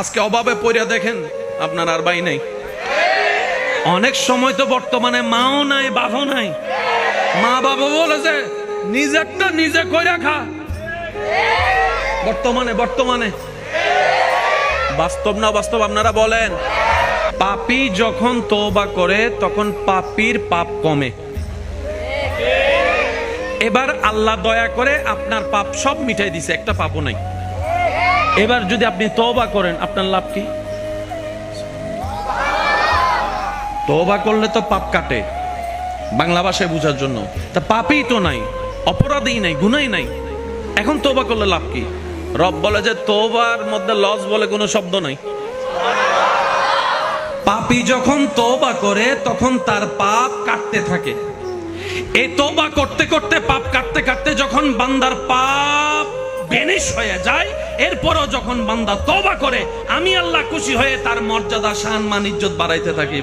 আজকে অভাবে পড়ে দেখেন আপনার আর ভাই নাই। অনেক সময় তো বর্তমানে মাও নাই বাবাও নাই, মা বাবা বলে যে নিজেরটা নিজে কইরা খা। বর্তমানে বাস্তব না বাস্তব আপনারা বলেন? পাপী যখন তওবা করে তখন পাপীর পাপ কমে। এবার আল্লাহ দয়া করে আপনার পাপ সব মিটাই দিছে, একটা পাপও নাই। এবার যদি আপনি তওবা করেন আপনার লাভ কি? তওবা করলে তো পাপ কাটে, বাংলা ভাষায় বোঝার জন্য। তা পাপই তো নাই, অপরাধই নাই, গুনাই নাই, এখন তওবা করলে লাভ কি? রব বলে যে তওবার মধ্যে লস বলে কোনো শব্দ নাই। পাপী যখন তওবা করে তখন তার পাপ কাটতে থাকে। এই তওবা করতে করতে পাপ কাটতে কাটতে যখন বান্দার পাপ বেনিশ হয়ে যায়, এরপরও যখন বান্দা তওবা করে আমি আল্লাহ খুশি হয়ে তার মর্যাদা, শান, মান, ইজ্জত বাড়াইতে থাকি।